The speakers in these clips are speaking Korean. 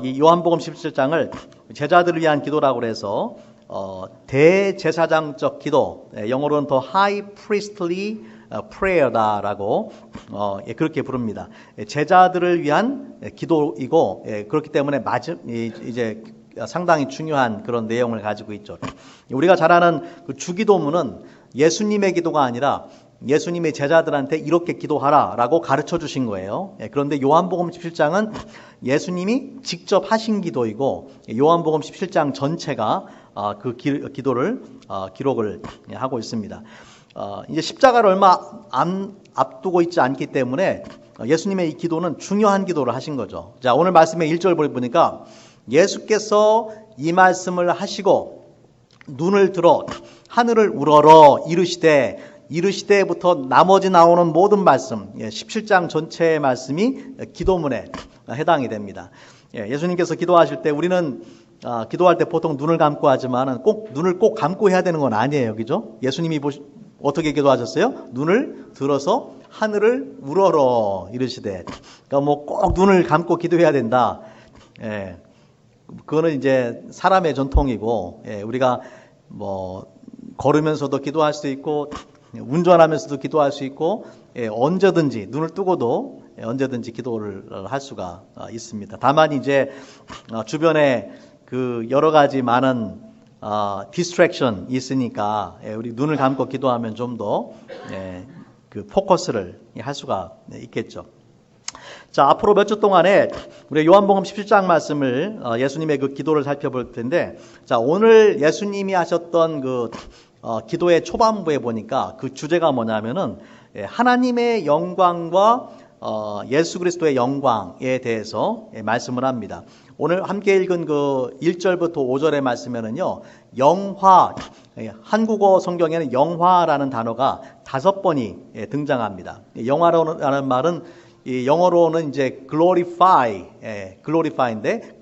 이 요한복음 17장을 제자들을 위한 기도라고 해서 대제사장적 기도, 영어로는 더 High Priestly Prayer다라고 그렇게 부릅니다. 제자들을 위한 기도이고, 그렇기 때문에 이제 상당히 중요한 그런 내용을 가지고 있죠. 우리가 잘 아는 그 주기도문은 예수님의 기도가 아니라 예수님의 제자들한테 이렇게 기도하라라고 가르쳐 주신 거예요. 그런데 요한복음 17장은 예수님이 직접 하신 기도이고, 요한복음 17장 전체가 그 기도를 기록을 하고 있습니다. 이제 십자가를 얼마 앞두고 있지 않기 때문에 예수님의 이 기도는 중요한 기도를 하신 거죠. 자, 오늘 말씀의 1절 보니까 예수께서 이 말씀을 하시고 눈을 들어 하늘을 우러러 이르시되부터 나머지 나오는 모든 말씀, 17장 전체의 말씀이 기도문에 해당이 됩니다. 예수님께서 기도하실 때 우리는 기도할 때 보통 눈을 감고 하지만 눈을 꼭 감고 해야 되는 건 아니에요. 그죠? 예수님이 어떻게 기도하셨어요? 눈을 들어서 하늘을 우러러 이르시되. 그러니까 뭐 꼭 눈을 감고 기도해야 된다. 그거는 이제 사람의 전통이고, 우리가 뭐 걸으면서도 기도할 수 있고, 운전하면서도 기도할 수 있고, 언제든지 눈을 뜨고도 언제든지 기도를 할 수가 있습니다. 다만 이제 주변에 그 여러 가지 많은 디스트랙션 있으니까 우리 눈을 감고 기도하면 좀 더 그 포커스를 할 수가 있겠죠. 자, 앞으로 몇 주 동안에 우리 요한복음 17장 말씀을 예수님의 그 기도를 살펴볼 텐데, 자, 오늘 예수님이 하셨던 그 기도의 초반부에 보니까 그 주제가 뭐냐면은 하나님의 영광과 예수 그리스도의 영광에 대해서 말씀을 합니다. 오늘 함께 읽은 그 1절부터 5절의 말씀에는요, 영화, 한국어 성경에는 영화라는 단어가 5번이 등장합니다. 영화라는 말은 영어로는 이제 glorify인데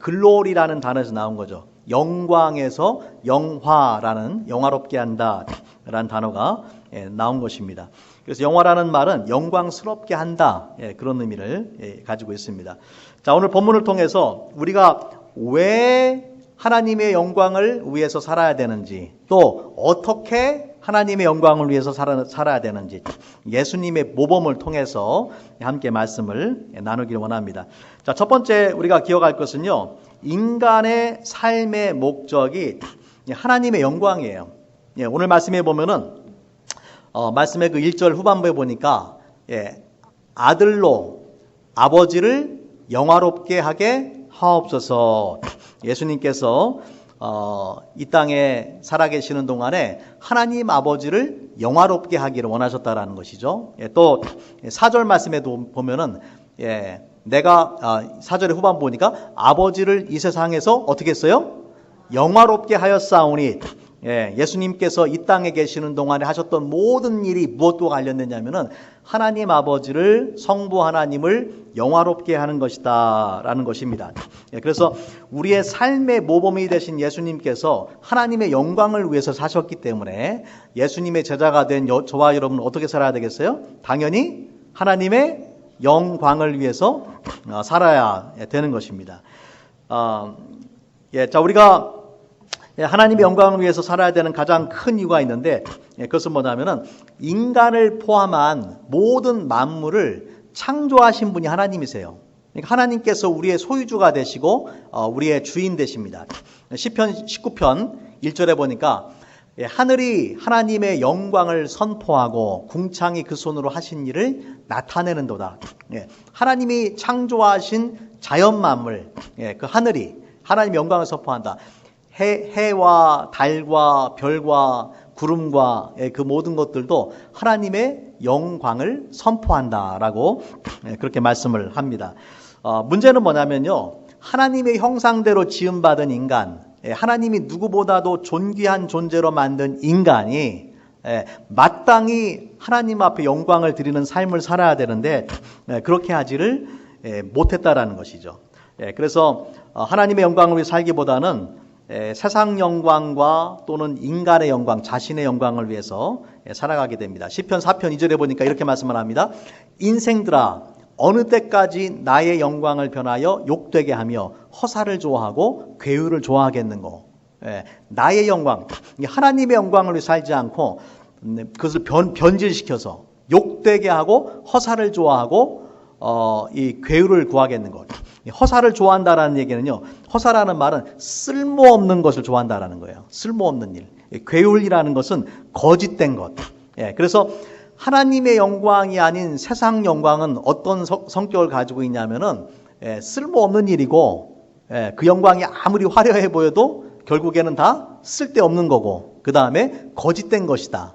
glory라는 단어에서 나온 거죠. 영광에서 영화라는, 영화롭게 한다라는 단어가 나온 것입니다. 그래서 영화라는 말은 영광스럽게 한다, 그런 의미를 가지고 있습니다. 자, 오늘 본문을 통해서 우리가 왜 하나님의 영광을 위해서 살아야 되는지, 또 어떻게 하나님의 영광을 위해서 살아야 되는지 예수님의 모범을 통해서 함께 말씀을 나누기를 원합니다. 자, 첫 번째 우리가 기억할 것은요, 인간의 삶의 목적이 하나님의 영광이에요. 오늘 말씀에 보면은 말씀의 그 1절 후반부에 보니까 아들로 아버지를 영화롭게 하게 하옵소서. 예수님께서 이 땅에 살아계시는 동안에 하나님 아버지를 영화롭게 하기를 원하셨다라는 것이죠. 또 4절 말씀에도 보면은 내가 4절의 후반 보니까 아버지를 이 세상에서 어떻게 했어요? 영화롭게 하였사오니, 예수님께서 이 땅에 계시는 동안에 하셨던 모든 일이 무엇과 관련되냐면은 하나님 아버지를, 성부 하나님을 영화롭게 하는 것이다 라는 것입니다. 그래서 우리의 삶의 모범이 되신 예수님께서 하나님의 영광을 위해서 사셨기 때문에 예수님의 제자가 된 저와 여러분은 어떻게 살아야 되겠어요? 당연히 하나님의 영광을 위해서 살아야 되는 것입니다. 자, 우리가 하나님의 영광을 위해서 살아야 되는 가장 큰 이유가 있는데, 그것은 뭐냐면은 인간을 포함한 모든 만물을 창조하신 분이 하나님이세요. 그러니까 하나님께서 우리의 소유주가 되시고 우리의 주인 되십니다. 시편 19편 1절에 보니까 하늘이 하나님의 영광을 선포하고 궁창이 그 손으로 하신 일을 나타내는도다. 하나님이 창조하신 자연 만물, 그 하늘이 하나님의 영광을 선포한다. 해와 달과 별과 구름과 그 모든 것들도 하나님의 영광을 선포한다라고 그렇게 말씀을 합니다. 문제는 뭐냐면요, 하나님의 형상대로 지음받은 인간, 하나님이 누구보다도 존귀한 존재로 만든 인간이 마땅히 하나님 앞에 영광을 드리는 삶을 살아야 되는데 그렇게 하지를 못했다라는 것이죠. 그래서 하나님의 영광을 위해 살기보다는 세상 영광과 또는 인간의 영광, 자신의 영광을 위해서 살아가게 됩니다. 시편 4편 2절에 보니까 이렇게 말씀을 합니다. 인생들아, 어느 때까지 나의 영광을 변하여 욕되게 하며 허사를 좋아하고 괴유를 좋아하겠는고. 예, 나의 영광, 하나님의 영광을 위해 살지 않고 그것을 변질시켜서 욕되게 하고 허사를 좋아하고 이 괴유를 구하겠는 것. 허사를 좋아한다라는 얘기는요, 허사라는 말은 쓸모없는 것을 좋아한다라는 거예요. 쓸모없는 일. 괴율이라는 것은 거짓된 것. 예, 그래서 하나님의 영광이 아닌 세상 영광은 어떤 성격을 가지고 있냐면은 쓸모없는 일이고, 그 영광이 아무리 화려해 보여도 결국에는 다 쓸데없는 거고, 그 다음에 거짓된 것이다.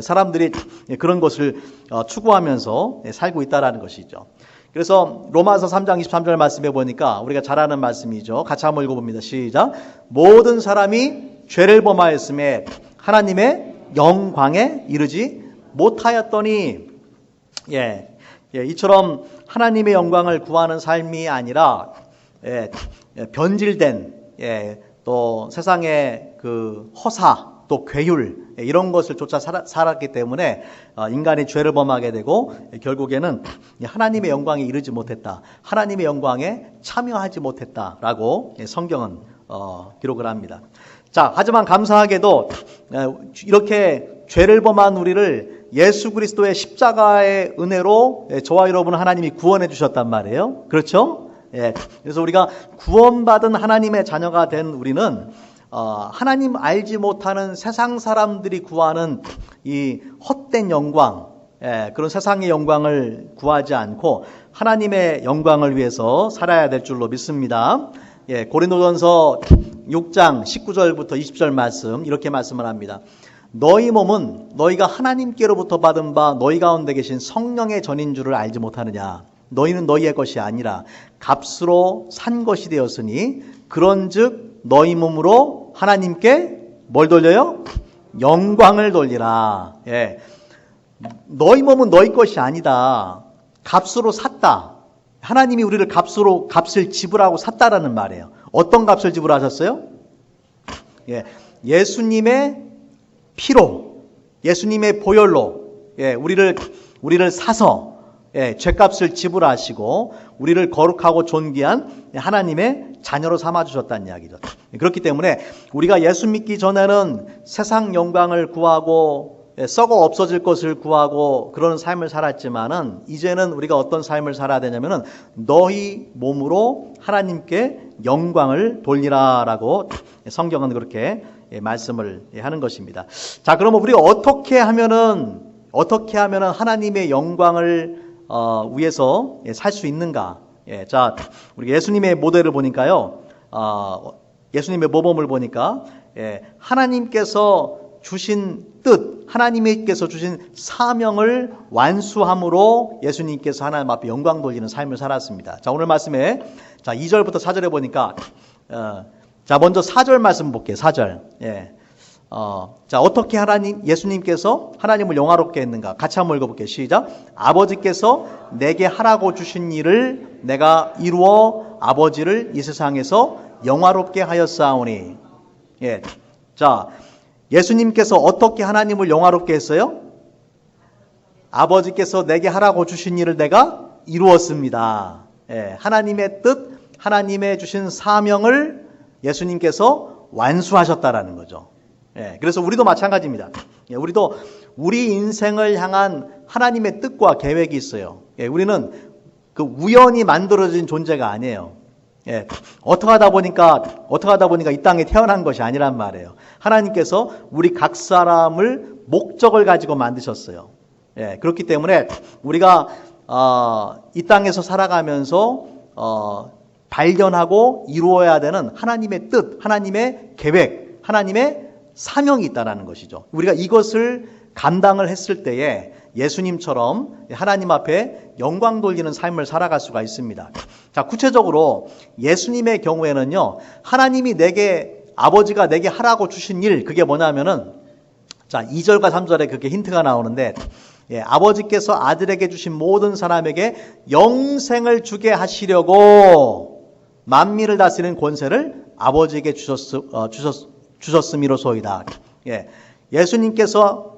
사람들이 그런 것을 추구하면서 살고 있다라는 것이죠. 그래서 로마서 3장 23절 말씀해 보니까 우리가 잘 아는 말씀이죠. 같이 한번 읽어봅니다. 시작. 모든 사람이 죄를 범하였음에 하나님의 영광에 이르지 못하였더니. 이처럼 하나님의 영광을 구하는 삶이 아니라 변질된 또 세상의 그 허사 또 괴율 이런 것을 쫓아 살았기 때문에 인간이 죄를 범하게 되고 결국에는 하나님의 영광에 이르지 못했다. 하나님의 영광에 참여하지 못했다라고 성경은 기록을 합니다. 자, 하지만 감사하게도 이렇게 죄를 범한 우리를 예수 그리스도의 십자가의 은혜로 저와 여러분 하나님이 구원해 주셨단 말이에요. 그렇죠? 그래서 우리가 구원받은 하나님의 자녀가 된 우리는 하나님 알지 못하는 세상 사람들이 구하는 이 헛된 영광, 그런 세상의 영광을 구하지 않고 하나님의 영광을 위해서 살아야 될 줄로 믿습니다. 고린도전서 6장 19절부터 20절 말씀 이렇게 말씀을 합니다. 너희 몸은 너희가 하나님께로부터 받은 바 너희 가운데 계신 성령의 전인 줄을 알지 못하느냐. 너희는 너희의 것이 아니라 값으로 산 것이 되었으니 그런즉 너희 몸으로 하나님께 뭘 돌려요? 영광을 돌리라. 너희 몸은 너희 것이 아니다. 값으로 샀다. 하나님이 우리를 값을 지불하고 샀다라는 말이에요. 어떤 값을 지불하셨어요? 예수님의 피로, 예수님의 보혈로 우리를 사서 죄값을 지불하시고 우리를 거룩하고 존귀한 하나님의 자녀로 삼아주셨다는 이야기죠. 그렇기 때문에 우리가 예수 믿기 전에는 세상 영광을 구하고 썩어 없어질 것을 구하고 그런 삶을 살았지만은 이제는 우리가 어떤 삶을 살아야 되냐면은 너희 몸으로 하나님께 영광을 돌리라라고 성경은 그렇게 말씀을 하는 것입니다. 자, 그러면 우리가 어떻게 하면은 하나님의 영광을 위해서 살 수 있는가? 자, 우리 예수님의 모델을 보니까요, 예수님의 모범을 보니까 하나님께서 주신 뜻, 하나님께서 주신 사명을 완수함으로 예수님께서 하나님 앞에 영광 돌리는 삶을 살았습니다. 자, 오늘 말씀에 자 2절부터 4절에 보니까 자, 먼저 4절 말씀 볼게요. 4절. 자, 어떻게 예수님께서 하나님을 영화롭게 했는가? 같이 한번 읽어볼게요. 시작. 아버지께서 내게 하라고 주신 일을 내가 이루어 아버지를 이 세상에서 영화롭게 하였사오니. 자, 예수님께서 어떻게 하나님을 영화롭게 했어요? 아버지께서 내게 하라고 주신 일을 내가 이루었습니다. 하나님의 뜻, 하나님의 주신 사명을 예수님께서 완수하셨다라는 거죠. 그래서 우리도 마찬가지입니다. 우리도 우리 인생을 향한 하나님의 뜻과 계획이 있어요. 우리는 그 우연히 만들어진 존재가 아니에요. 어떻게 하다 보니까 이 땅에 태어난 것이 아니란 말이에요. 하나님께서 우리 각 사람을 목적을 가지고 만드셨어요. 그렇기 때문에 우리가 이 땅에서 살아가면서 발견하고 이루어야 되는 하나님의 뜻, 하나님의 계획, 하나님의 사명이 있다는 것이죠. 우리가 이것을 감당을 했을 때에 예수님처럼 하나님 앞에 영광 돌리는 삶을 살아갈 수가 있습니다. 자, 구체적으로 예수님의 경우에는요, 하나님이 아버지가 내게 하라고 주신 일, 그게 뭐냐면은, 자, 2절과 3절에 그렇게 힌트가 나오는데, 아버지께서 아들에게 주신 모든 사람에게 영생을 주게 하시려고 만민을 다스리는 권세를 아버지에게 주셨음이로소이다. 예수님께서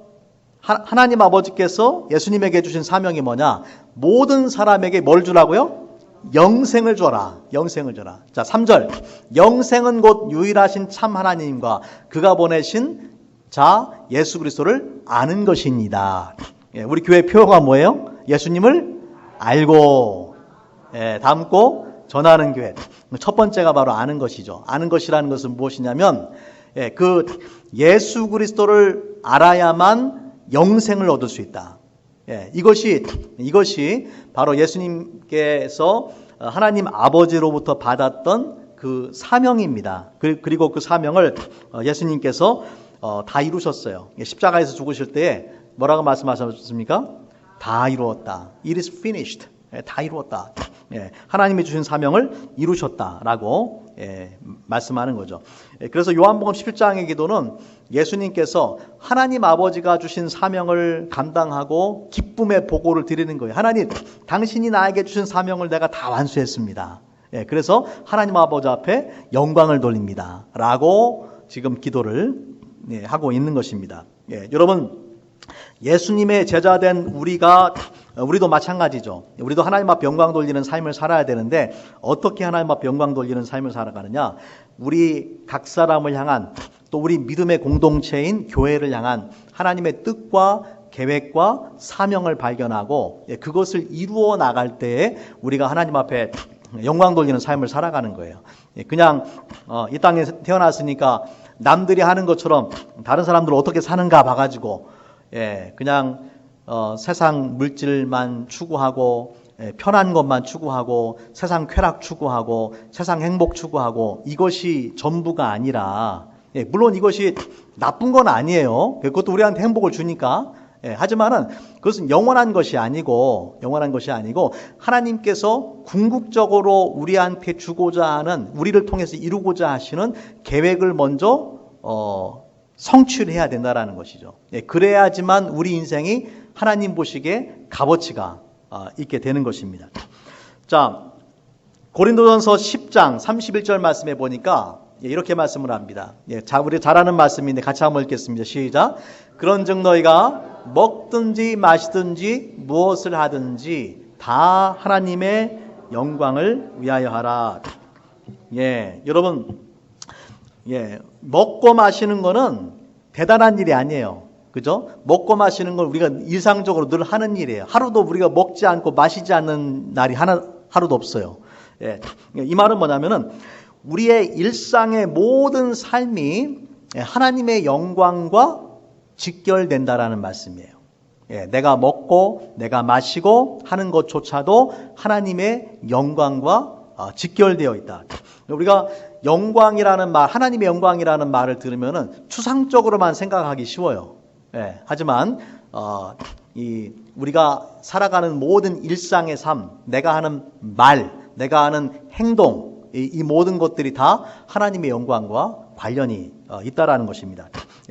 하나님 아버지께서 예수님에게 주신 사명이 뭐냐? 모든 사람에게 뭘 주라고요? 영생을 줘라. 영생을 줘라. 자, 3절. 영생은 곧 유일하신 참 하나님과 그가 보내신 자 예수 그리스도를 아는 것입니다. 우리 교회 표어가 뭐예요? 예수님을 알고 담고 전하는 교회. 첫 번째가 바로 아는 것이죠. 아는 것이라는 것은 무엇이냐면 그 예수 그리스도를 알아야만 영생을 얻을 수 있다. 이것이 바로 예수님께서 하나님 아버지로부터 받았던 그 사명입니다. 그리고 그 사명을 예수님께서 다 이루셨어요. 십자가에서 죽으실 때 뭐라고 말씀하셨습니까? 다 이루었다. It is finished. 다 이루었다. 하나님이 주신 사명을 이루셨다라고 말씀하는 거죠. 그래서 요한복음 17장의 기도는 예수님께서 하나님 아버지가 주신 사명을 감당하고 기쁨의 보고를 드리는 거예요. 하나님, 당신이 나에게 주신 사명을 내가 다 완수했습니다. 그래서 하나님 아버지 앞에 영광을 돌립니다. 라고 지금 기도를 하고 있는 것입니다. 여러분, 예수님의 제자된 우리도 마찬가지죠. 우리도 하나님 앞에 영광 돌리는 삶을 살아야 되는데 어떻게 하나님 앞에 영광 돌리는 삶을 살아가느냐? 우리 각 사람을 향한 또 우리 믿음의 공동체인 교회를 향한 하나님의 뜻과 계획과 사명을 발견하고 그것을 이루어 나갈 때에 우리가 하나님 앞에 영광 돌리는 삶을 살아가는 거예요. 그냥 이 땅에 태어났으니까 남들이 하는 것처럼 다른 사람들 어떻게 사는가 봐가지고 그냥 세상 물질만 추구하고 편한 것만 추구하고 세상 쾌락 추구하고 세상 행복 추구하고 이것이 전부가 아니라 물론 이것이 나쁜 건 아니에요. 그것도 우리한테 행복을 주니까. 하지만은 그것은 영원한 것이 아니고 하나님께서 궁극적으로 우리한테 주고자 하는 우리를 통해서 이루고자 하시는 계획을 먼저 성취해야 된다라는 것이죠. 그래야지만 우리 인생이 하나님 보시기에 값어치가 있게 되는 것입니다. 자, 고린도전서 10장 31절 말씀에 보니까 이렇게 말씀을 합니다. 우리 잘 아는 말씀인데 같이 한번 읽겠습니다. 시작. 그런즉 너희가 먹든지 마시든지 무엇을 하든지 다 하나님의 영광을 위하여 하라. 여러분, 먹고 마시는 거는 대단한 일이 아니에요. 그죠? 먹고 마시는 걸 우리가 일상적으로 늘 하는 일이에요. 하루도 우리가 먹지 않고 마시지 않는 날이 하루도 없어요. 이 말은 뭐냐면은 우리의 일상의 모든 삶이 하나님의 영광과 직결된다라는 말씀이에요. 내가 먹고 내가 마시고 하는 것조차도 하나님의 영광과 직결되어 있다. 우리가 영광이라는 말, 하나님의 영광이라는 말을 들으면은 추상적으로만 생각하기 쉬워요. 하지만 우리가 살아가는 모든 일상의 삶, 내가 하는 말, 내가 하는 행동, 이 모든 것들이 다 하나님의 영광과 관련이 있다라는 것입니다.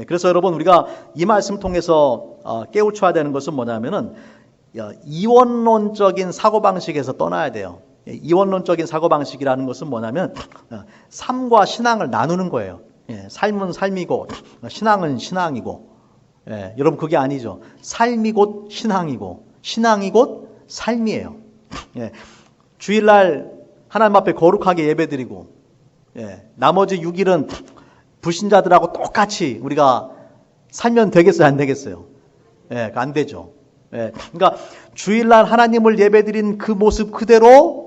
그래서 여러분, 우리가 이 말씀 통해서 깨우쳐야 되는 것은 뭐냐면은 이원론적인 사고방식에서 떠나야 돼요. 이원론적인 사고방식이라는 것은 뭐냐면 삶과 신앙을 나누는 거예요. 삶은 삶이고 신앙은 신앙이고, 여러분 그게 아니죠. 삶이 곧 신앙이고 신앙이 곧 삶이에요. 주일날 하나님 앞에 거룩하게 예배드리고 나머지 6일은 불신자들하고 똑같이 우리가 살면 되겠어요, 안 되겠어요? 안 되죠. 그러니까 주일날 하나님을 예배드린 그 모습 그대로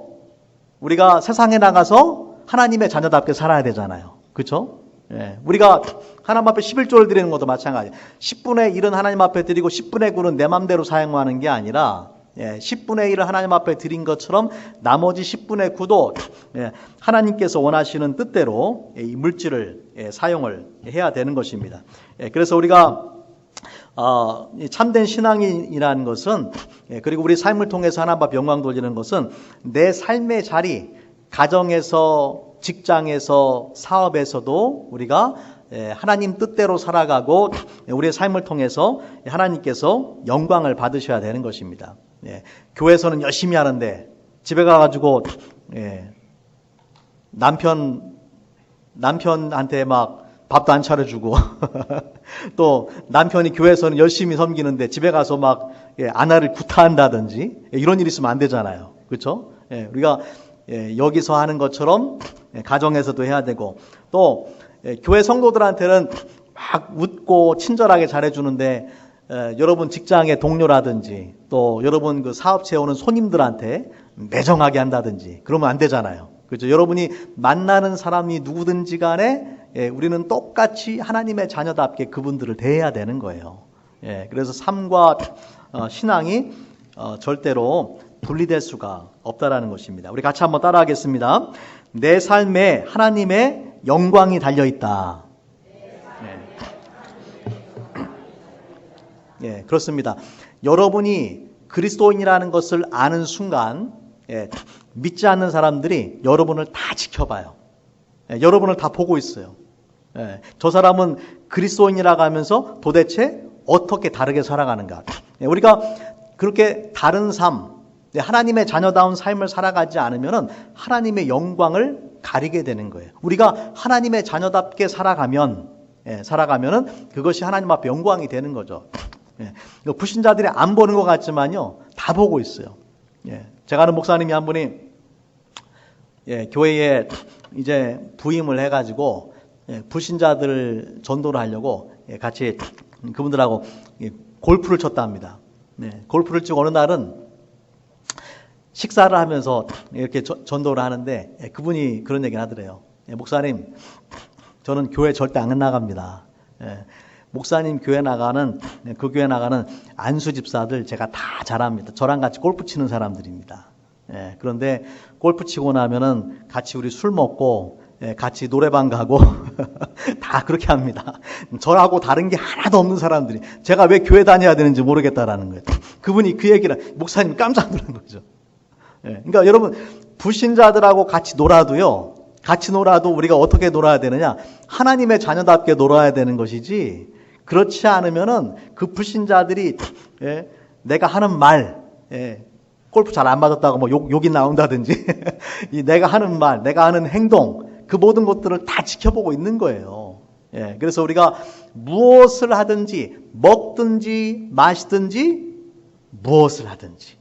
우리가 세상에 나가서 하나님의 자녀답게 살아야 되잖아요. 그렇죠? 우리가 하나님 앞에 11조를 드리는 것도 마찬가지예요. 10분의 1은 하나님 앞에 드리고 10분의 9는 내 맘대로 사용하는 게 아니라 10분의 1을 하나님 앞에 드린 것처럼 나머지 10분의 9도 하나님께서 원하시는 뜻대로 이 물질을 사용을 해야 되는 것입니다. 그래서 우리가 참된 신앙이라는 것은, 그리고 우리 삶을 통해서 하나님 앞에 영광 돌리는 것은 내 삶의 자리, 가정에서, 직장에서, 사업에서도 우리가 하나님 뜻대로 살아가고 우리의 삶을 통해서 하나님께서 영광을 받으셔야 되는 것입니다. 교회에서는 열심히 하는데 집에 가가지고 남편한테 막 밥도 안 차려주고 또 남편이 교회에서는 열심히 섬기는데 집에 가서 막 아내를 구타한다든지 이런 일이 있으면 안 되잖아요. 그렇죠? 우리가 여기서 하는 것처럼 가정에서도 해야 되고 또 교회 성도들한테는 막 웃고 친절하게 잘해주는데 여러분 직장의 동료라든지 또 여러분 그 사업체에 오는 손님들한테 매정하게 한다든지 그러면 안 되잖아요. 그렇죠? 여러분이 만나는 사람이 누구든지 간에 우리는 똑같이 하나님의 자녀답게 그분들을 대해야 되는 거예요. 그래서 삶과 신앙이 절대로 분리될 수가 없다라는 것입니다. 우리 같이 한번 따라하겠습니다. 내 삶에 하나님의 영광이 달려있다. 그렇습니다. 여러분이 그리스도인이라는 것을 아는 순간 믿지 않는 사람들이 여러분을 다 지켜봐요. 여러분을 다 보고 있어요. 저 사람은 그리스도인이라고 하면서 도대체 어떻게 다르게 살아가는가. 우리가 그렇게 다른 삶, 하나님의 자녀다운 삶을 살아가지 않으면 하나님의 영광을 가리게 되는 거예요. 우리가 하나님의 자녀답게 살아가면은 그것이 하나님 앞에 영광이 되는 거죠. 불신자들이 안 보는 것 같지만요, 다 보고 있어요. 제가 아는 목사님이 한 분이 교회에 이제 부임을 해가지고 불신자들 전도를 하려고 같이 그분들하고 골프를 쳤답니다. 골프를 치고 어느 날은 식사를 하면서 이렇게 전도를 하는데 그분이 그런 얘기를 하더래요. 목사님, 저는 교회 절대 안 나갑니다. 목사님 교회 나가는 그 교회 나가는 안수 집사들 제가 다 잘 압니다. 저랑 같이 골프 치는 사람들입니다. 그런데 골프 치고 나면은 같이 우리 술 먹고 같이 노래방 가고 다 그렇게 합니다. 저하고 다른 게 하나도 없는 사람들이 제가 왜 교회 다녀야 되는지 모르겠다라는 거예요. 그분이 그 얘기를 목사님 깜짝 놀란 거죠. 그러니까 여러분 불신자들하고 같이 놀아도요. 같이 놀아도 우리가 어떻게 놀아야 되느냐? 하나님의 자녀답게 놀아야 되는 것이지. 그렇지 않으면은 그 불신자들이 내가 하는 말, 골프 잘 안 맞았다고 뭐 욕이 나온다든지, 내가 하는 말, 내가 하는 행동, 그 모든 것들을 다 지켜보고 있는 거예요. 그래서 우리가 무엇을 하든지, 먹든지, 마시든지, 무엇을 하든지,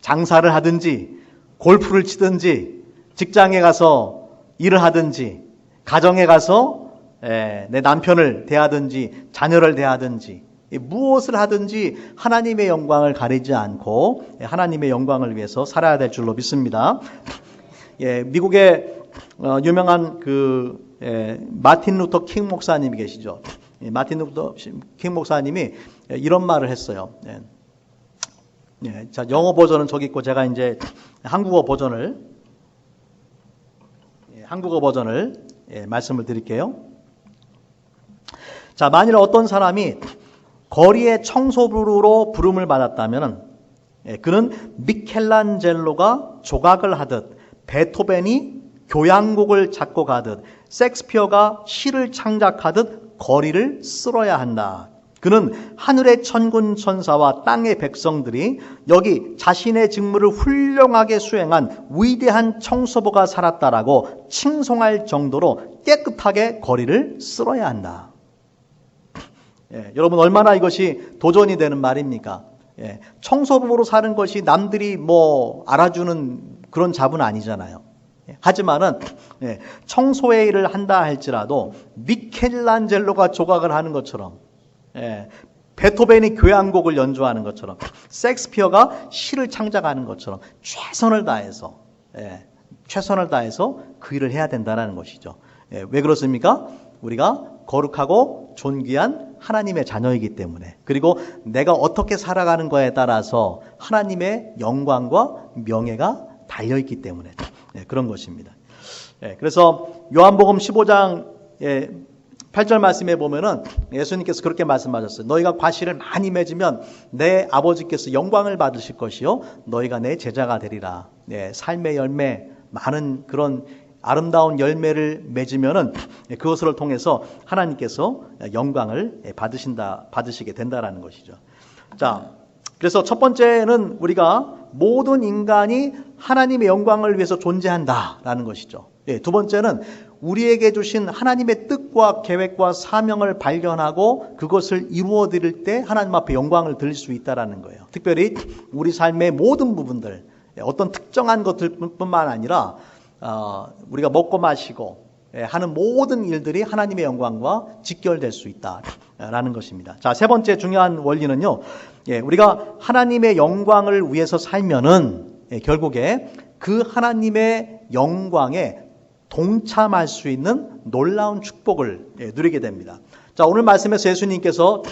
장사를 하든지, 골프를 치든지, 직장에 가서 일을 하든지, 가정에 가서 내 남편을 대하든지 자녀를 대하든지 무엇을 하든지 하나님의 영광을 가리지 않고 하나님의 영광을 위해서 살아야 될 줄로 믿습니다. 미국의 유명한 그 마틴 루터 킹 목사님이 계시죠. 마틴 루터 킹 목사님이 이런 말을 했어요. 자, 영어 버전은 저기 있고 제가 이제 한국어 버전을 말씀을 드릴게요. 자, 만일 어떤 사람이 거리의 청소부로 부름을 받았다면 그는 미켈란젤로가 조각을 하듯 베토벤이 교향곡을 작곡하듯 셰익스피어가 시를 창작하듯 거리를 쓸어야 한다. 그는 하늘의 천군 천사와 땅의 백성들이 여기 자신의 직무를 훌륭하게 수행한 위대한 청소부가 살았다라고 칭송할 정도로 깨끗하게 거리를 쓸어야 한다. 여러분 얼마나 이것이 도전이 되는 말입니까? 청소부로 사는 것이 남들이 뭐 알아주는 그런 잡은 아니잖아요. 하지만은 청소의 일을 한다 할지라도 미켈란젤로가 조각을 하는 것처럼 베토벤이 교향곡을 연주하는 것처럼 셰익스피어가 시를 창작하는 것처럼 최선을 다해서 그 일을 해야 된다는 것이죠. 왜 그렇습니까? 우리가 거룩하고 존귀한 하나님의 자녀이기 때문에, 그리고 내가 어떻게 살아가는 거에 따라서 하나님의 영광과 명예가 달려있기 때문에 그런 것입니다. 그래서 요한복음 15장 8절 말씀에 보면은 예수님께서 그렇게 말씀하셨어요. 너희가 과실을 많이 맺으면 내 아버지께서 영광을 받으실 것이요 너희가 내 제자가 되리라. 삶의 열매, 많은 그런 아름다운 열매를 맺으면은 그것을 통해서 하나님께서 영광을 받으시게 된다라는 것이죠. 자, 그래서 첫 번째는 우리가 모든 인간이 하나님의 영광을 위해서 존재한다라는 것이죠. 예, 두 번째는 우리에게 주신 하나님의 뜻과 계획과 사명을 발견하고 그것을 이루어 드릴 때 하나님 앞에 영광을 드릴 수 있다라는 거예요. 특별히 우리 삶의 모든 부분들, 어떤 특정한 것들뿐만 아니라 우리가 먹고 마시고 하는 모든 일들이 하나님의 영광과 직결될 수 있다라는 것입니다. 자, 세 번째 중요한 원리는요. 우리가 하나님의 영광을 위해서 살면은 결국에 그 하나님의 영광에 동참할 수 있는 놀라운 축복을 누리게 됩니다. 자, 오늘 말씀에서 예수님께서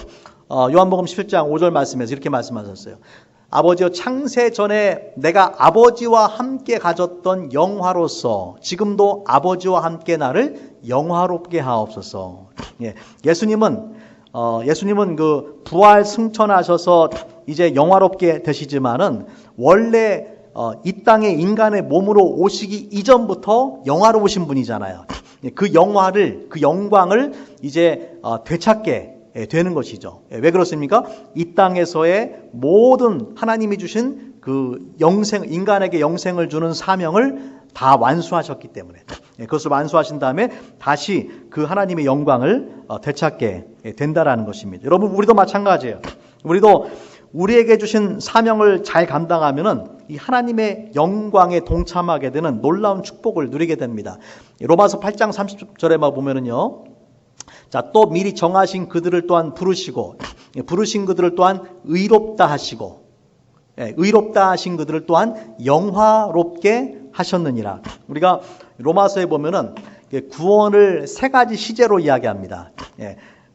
요한복음 17장 5절 말씀에서 이렇게 말씀하셨어요. 아버지여, 창세 전에 내가 아버지와 함께 가졌던 영화로서 지금도 아버지와 함께 나를 영화롭게 하옵소서. 예수님은 그 부활 승천하셔서 이제 영화롭게 되시지만은 원래 이 땅에 인간의 몸으로 오시기 이전부터 영화로우신 분이잖아요. 그 영광을 이제 되찾게 되는 것이죠. 왜 그렇습니까? 이 땅에서의 모든 하나님이 주신 그 인간에게 영생을 주는 사명을 다 완수하셨기 때문에 그것을 완수하신 다음에 다시 그 하나님의 영광을 되찾게 된다라는 것입니다. 여러분, 우리도 마찬가지예요. 우리도 우리에게 주신 사명을 잘 감당하면은 이 하나님의 영광에 동참하게 되는 놀라운 축복을 누리게 됩니다. 로마서 8장 30절에만 보면은요. 자, 또 미리 정하신 그들을 또한 부르신 그들을 또한 의롭다 하시고, 의롭다 하신 그들을 또한 영화롭게 하셨느니라. 우리가 로마서에 보면은 구원을 세 가지 시제로 이야기합니다.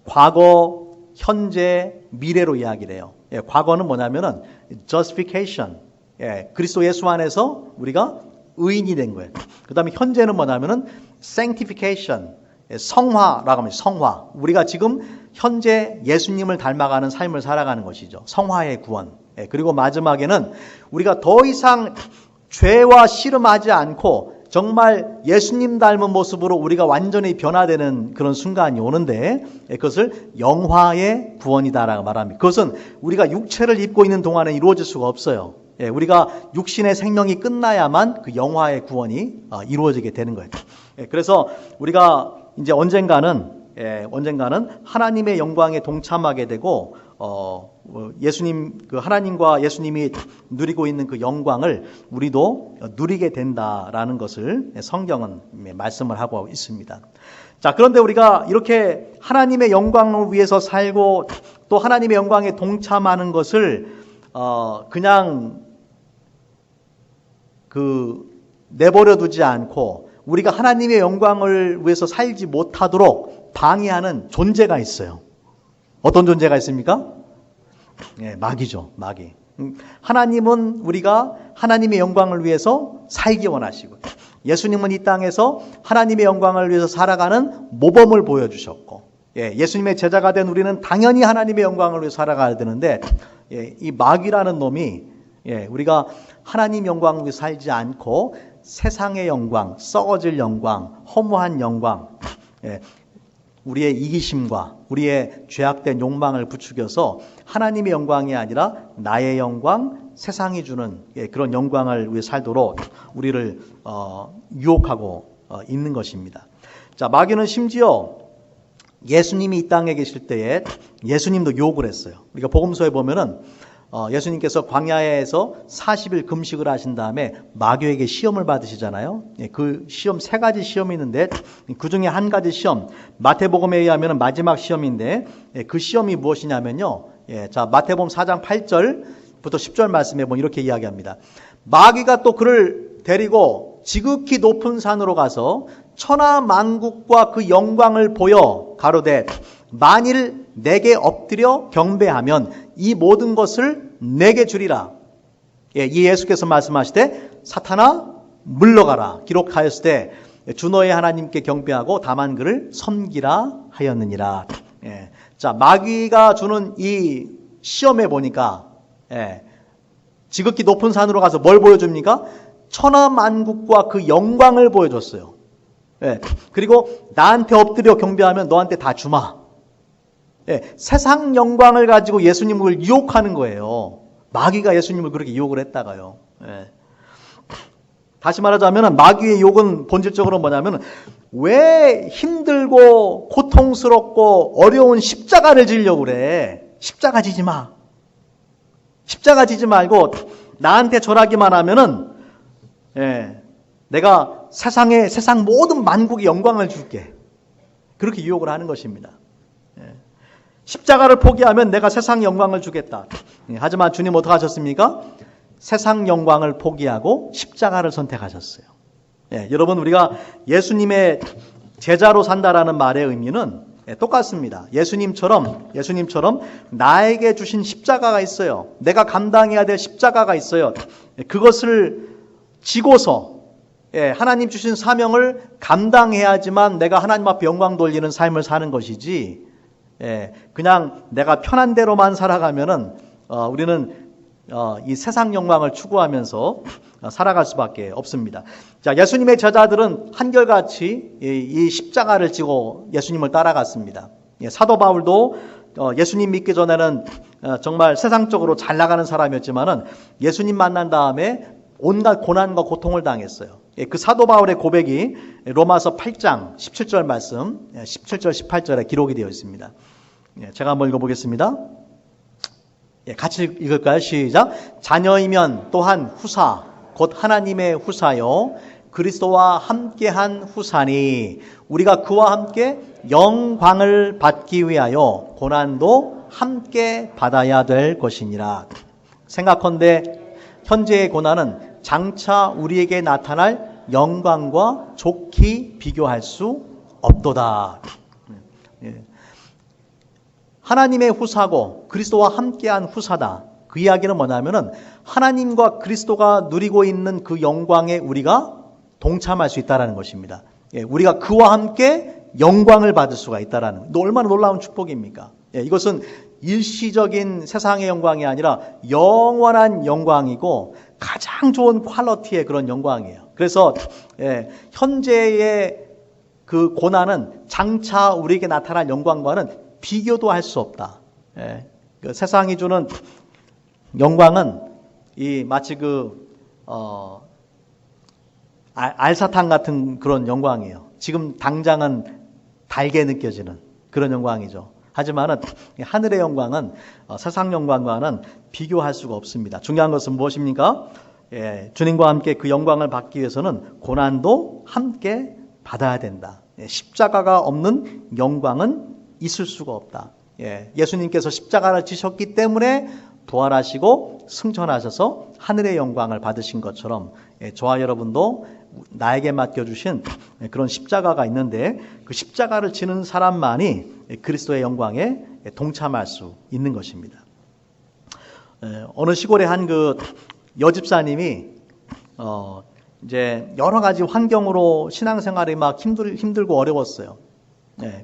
과거, 현재, 미래로 이야기를 해요. 과거는 뭐냐면은 justification, 그리스도 예수 안에서 우리가 의인이 된 거예요. 그 다음에 현재는 뭐냐면은 sanctification, 성화라고 합니다. 성화. 우리가 지금 현재 예수님을 닮아가는 삶을 살아가는 것이죠. 성화의 구원. 그리고 마지막에는 우리가 더 이상 죄와 씨름하지 않고 정말 예수님 닮은 모습으로 우리가 완전히 변화되는 그런 순간이 오는데 그것을 영화의 구원이다라고 말합니다. 그것은 우리가 육체를 입고 있는 동안에 이루어질 수가 없어요. 우리가 육신의 생명이 끝나야만 그 영화의 구원이 이루어지게 되는 거예요. 그래서 우리가 이제 언젠가는 하나님의 영광에 동참하게 되고 예수님, 그 하나님과 예수님이 누리고 있는 그 영광을 우리도 누리게 된다라는 것을 성경은 말씀을 하고 있습니다. 자, 그런데 우리가 이렇게 하나님의 영광을 위해서 살고 또 하나님의 영광에 동참하는 것을 그냥 내버려 두지 않고 우리가 하나님의 영광을 위해서 살지 못하도록 방해하는 존재가 있어요. 어떤 존재가 있습니까? 마귀죠, 마귀. 하나님은 우리가 하나님의 영광을 위해서 살기 원하시고, 예수님은 이 땅에서 하나님의 영광을 위해서 살아가는 모범을 보여주셨고, 예수님의 제자가 된 우리는 당연히 하나님의 영광을 위해서 살아가야 되는데, 이 마귀라는 놈이 우리가 하나님 영광을 위해서 살지 않고 세상의 영광, 썩어질 영광, 허무한 영광, 우리의 이기심과 우리의 죄악된 욕망을 부추겨서 하나님의 영광이 아니라 나의 영광, 세상이 주는 그런 영광을 위해 살도록 우리를 유혹하고 있는 것입니다. 자, 마귀는 심지어 예수님이 이 땅에 계실 때에 예수님도 유혹을 했어요. 우리가 복음서에 보면은 예수님께서 광야에서 40일 금식을 하신 다음에 마귀에게 시험을 받으시잖아요. 그 시험, 세 가지 시험이 있는데 그 중에 한 가지 시험, 마태복음에 의하면 마지막 시험인데 그 시험이 무엇이냐면요. 자, 마태복음 4장 8절부터 10절 말씀에 보면 이렇게 이야기합니다. 마귀가 또 그를 데리고 지극히 높은 산으로 가서 천하 만국과 그 영광을 보여 가로되 만일 내게 엎드려 경배하면 이 모든 것을 내게 주리라. 이 예수께서 말씀하시되 사탄아 물러가라. 기록하였을 때 주 너의 하나님께 경배하고 다만 그를 섬기라 하였느니라. 자, 마귀가 주는 이 시험에 보니까 지극히 높은 산으로 가서 뭘 보여줍니까? 천하 만국과 그 영광을 보여줬어요. 그리고 나한테 엎드려 경배하면 너한테 다 주마. 세상 영광을 가지고 예수님을 유혹하는 거예요. 마귀가 예수님을 그렇게 유혹을 했다가요. 다시 말하자면 마귀의 욕은 본질적으로 뭐냐면 왜 힘들고 고통스럽고 어려운 십자가를 지려고 그래. 십자가 지지 마. 십자가 지지 말고 나한테 절하기만 하면은 내가 세상 모든 만국의 영광을 줄게. 그렇게 유혹을 하는 것입니다. 십자가를 포기하면 내가 세상 영광을 주겠다. 하지만 주님 어떻게 하셨습니까? 세상 영광을 포기하고 십자가를 선택하셨어요. 여러분 우리가 예수님의 제자로 산다라는 말의 의미는 똑같습니다. 예수님처럼 나에게 주신 십자가가 있어요. 내가 감당해야 될 십자가가 있어요. 그것을 지고서 하나님 주신 사명을 감당해야지만 내가 하나님 앞에 영광 돌리는 삶을 사는 것이지, 그냥 내가 편한 대로만 살아가면은 우리는 이 세상 영광을 추구하면서 살아갈 수밖에 없습니다. 자, 예수님의 제자들은 한결같이 이 십자가를 지고 예수님을 따라갔습니다. 사도 바울도 예수님 믿기 전에는 정말 세상적으로 잘 나가는 사람이었지만은 예수님 만난 다음에 온갖 고난과 고통을 당했어요. 그 사도 바울의 고백이 로마서 8장 17절 말씀, 17절 18절에 기록이 되어 있습니다. 제가 한번 읽어보겠습니다. 같이 읽을까요? 시작. 자녀이면 또한 후사, 곧 하나님의 후사요 그리스도와 함께한 후사니 우리가 그와 함께 영광을 받기 위하여 고난도 함께 받아야 될 것이니라. 생각컨대 현재의 고난은 장차 우리에게 나타날 영광과 좋게 비교할 수 없도다. 하나님의 후사고 그리스도와 함께한 후사다. 그 이야기는 뭐냐면은 하나님과 그리스도가 누리고 있는 그 영광에 우리가 동참할 수 있다라는 것입니다. 우리가 그와 함께 영광을 받을 수가 있다라는, 얼마나 놀라운 축복입니까? 이것은 일시적인 세상의 영광이 아니라 영원한 영광이고 가장 좋은 퀄리티의 그런 영광이에요. 그래서 현재의 그 고난은 장차 우리에게 나타날 영광과는 비교도 할 수 없다. 그 세상이 주는 영광은 마치 알사탕 같은 그런 영광이에요. 지금 당장은 달게 느껴지는 그런 영광이죠. 하지만은 하늘의 영광은 세상 영광과는 비교할 수가 없습니다. 중요한 것은 무엇입니까? 주님과 함께 그 영광을 받기 위해서는 고난도 함께 받아야 된다. 십자가가 없는 영광은 있을 수가 없다. 예수님께서 십자가를 지셨기 때문에 부활하시고 승천하셔서 하늘의 영광을 받으신 것처럼 저와 여러분도 나에게 맡겨주신 그런 십자가가 있는데 그 십자가를 지는 사람만이 그리스도의 영광에 동참할 수 있는 것입니다. 어느 시골의 한 그 여집사님이 이제 여러 가지 환경으로 신앙생활이 막 힘들고 어려웠어요.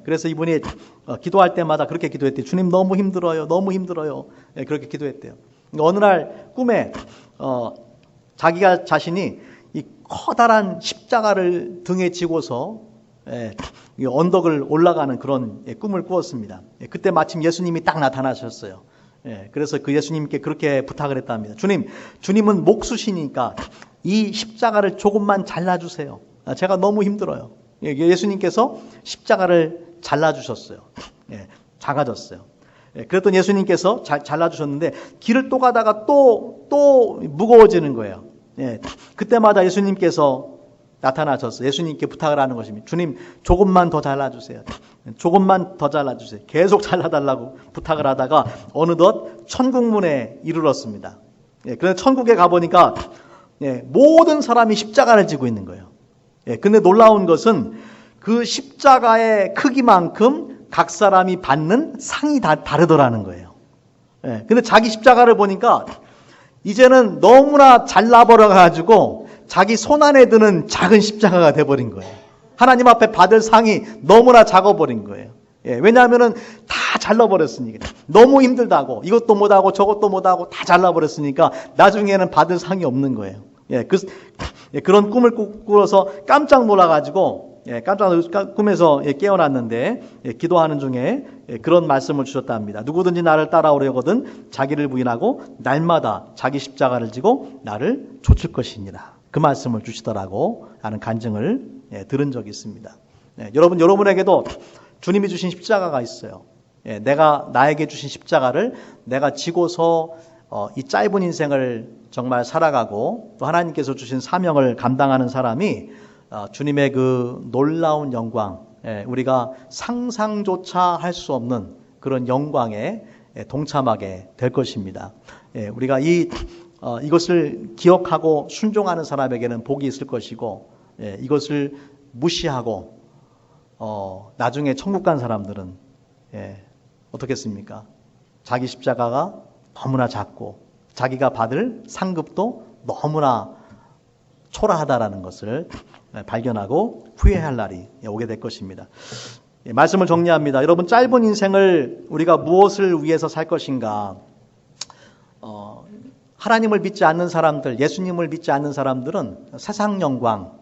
그래서 이분이 기도할 때마다 그렇게 기도했대요. 주님 너무 힘들어요. 너무 힘들어요. 그렇게 기도했대요. 어느 날 꿈에 자기가 자신이 이 커다란 십자가를 등에 지고서 언덕을 올라가는 그런 꿈을 꾸었습니다. 그때 마침 예수님이 딱 나타나셨어요. 그래서 그 예수님께 그렇게 부탁을 했답니다. 주님은 목수시니까 이 십자가를 조금만 잘라주세요. 제가 너무 힘들어요. 예수님께서 십자가를 잘라주셨어요. 작아졌어요. 그랬더니 예수님께서 잘라주셨는데 길을 또 가다가 또 무거워지는 거예요. 그때마다 예수님께서 나타나셔서 예수님께 부탁을 하는 것입니다. 주님 조금만 더 잘라주세요. 조금만 더 잘라주세요. 계속 잘라달라고 부탁을 하다가 어느덧 천국문에 이르렀습니다. 그런데 천국에 가보니까 모든 사람이 십자가를 지고 있는 거예요. 근데 놀라운 것은 그 십자가의 크기만큼 각 사람이 받는 상이 다 다르더라는 거예요. 근데 자기 십자가를 보니까 이제는 너무나 잘라버려가지고 자기 손 안에 드는 작은 십자가가 돼버린 거예요. 하나님 앞에 받을 상이 너무나 작아버린 거예요. 왜냐하면은 다 잘라버렸으니까. 너무 힘들다고 이것도 못하고 저것도 못하고 다 잘라버렸으니까 나중에는 받을 상이 없는 거예요. 그런 꿈을 꾸어서 깜짝 놀라가지고 꿈에서 깨어났는데 기도하는 중에 그런 말씀을 주셨답니다. 누구든지 나를 따라오려거든 자기를 부인하고 날마다 자기 십자가를 지고 나를 좇을 것이니라. 그 말씀을 주시더라고 하는 간증을 들은 적이 있습니다. 여러분에게도 주님이 주신 십자가가 있어요. 내가 나에게 주신 십자가를 내가 지고서 이 짧은 인생을 정말 살아가고 또 하나님께서 주신 사명을 감당하는 사람이 주님의 그 놀라운 영광, 우리가 상상조차 할 수 없는 그런 영광에 동참하게 될 것입니다. 우리가 이것을 기억하고 순종하는 사람에게는 복이 있을 것이고, 이것을 무시하고 나중에 천국 간 사람들은 어떻겠습니까? 자기 십자가가 너무나 작고 자기가 받을 상급도 너무나 초라하다라는 것을 발견하고 후회할 날이 오게 될 것입니다. 말씀을 정리합니다. 여러분, 짧은 인생을 우리가 무엇을 위해서 살 것인가? 하나님을 믿지 않는 사람들, 예수님을 믿지 않는 사람들은 세상 영광,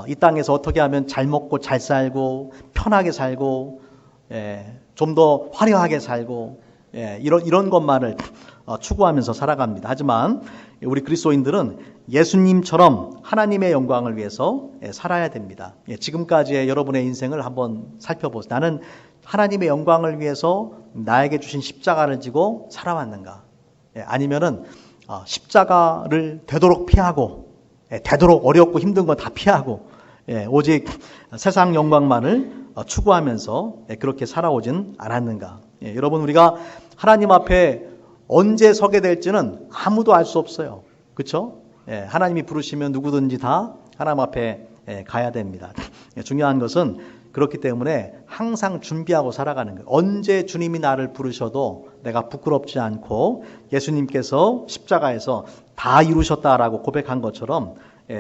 이 땅에서 어떻게 하면 잘 먹고 잘 살고 편하게 살고 좀 더 화려하게 살고 이런 것만을 추구하면서 살아갑니다. 하지만 우리 그리스도인들은 예수님처럼 하나님의 영광을 위해서 살아야 됩니다. 지금까지의 여러분의 인생을 한번 살펴보세요. 나는 하나님의 영광을 위해서 나에게 주신 십자가를 지고 살아왔는가? 아니면은 십자가를 되도록 피하고 되도록 어렵고 힘든 건 다 피하고 오직 세상 영광만을 추구하면서 그렇게 살아오진 않았는가? 여러분, 우리가 하나님 앞에 언제 서게 될지는 아무도 알 수 없어요. 그렇죠? 하나님이 부르시면 누구든지 다 하나님 앞에 가야 됩니다. 중요한 것은 그렇기 때문에 항상 준비하고 살아가는 거예요. 언제 주님이 나를 부르셔도 내가 부끄럽지 않고 예수님께서 십자가에서 다 이루셨다라고 고백한 것처럼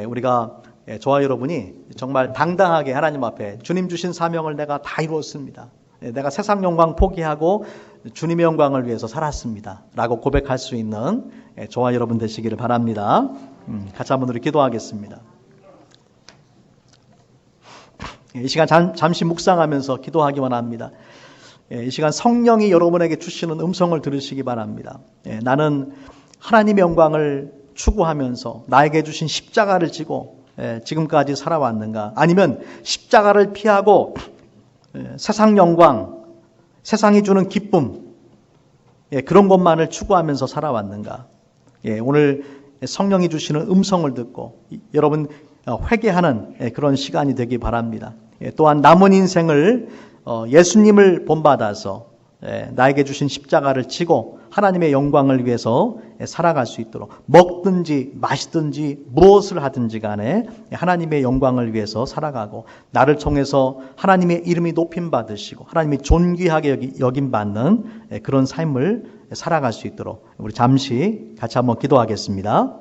우리가 저와 여러분이 정말 당당하게 하나님 앞에 주님 주신 사명을 내가 다 이루었습니다. 내가 세상 영광 포기하고 주님의 영광을 위해서 살았습니다 라고 고백할 수 있는 저와 여러분 되시기를 바랍니다. 같이 한번 우리 기도하겠습니다. 이 시간 잠시 묵상하면서 기도하기 원합니다. 이 시간 성령이 여러분에게 주시는 음성을 들으시기 바랍니다. 나는 하나님의 영광을 추구하면서 나에게 주신 십자가를 지고 지금까지 살아왔는가? 아니면 십자가를 피하고 세상 영광, 세상이 주는 기쁨, 그런 것만을 추구하면서 살아왔는가? 오늘 성령이 주시는 음성을 듣고 여러분 회개하는 그런 시간이 되기 바랍니다. 또한 남은 인생을 예수님을 본받아서 나에게 주신 십자가를 지고 하나님의 영광을 위해서 살아갈 수 있도록 먹든지 마시든지 무엇을 하든지 간에 하나님의 영광을 위해서 살아가고 나를 통해서 하나님의 이름이 높임받으시고 하나님이 존귀하게 여김받는 그런 삶을 살아갈 수 있도록 우리 잠시 같이 한번 기도하겠습니다.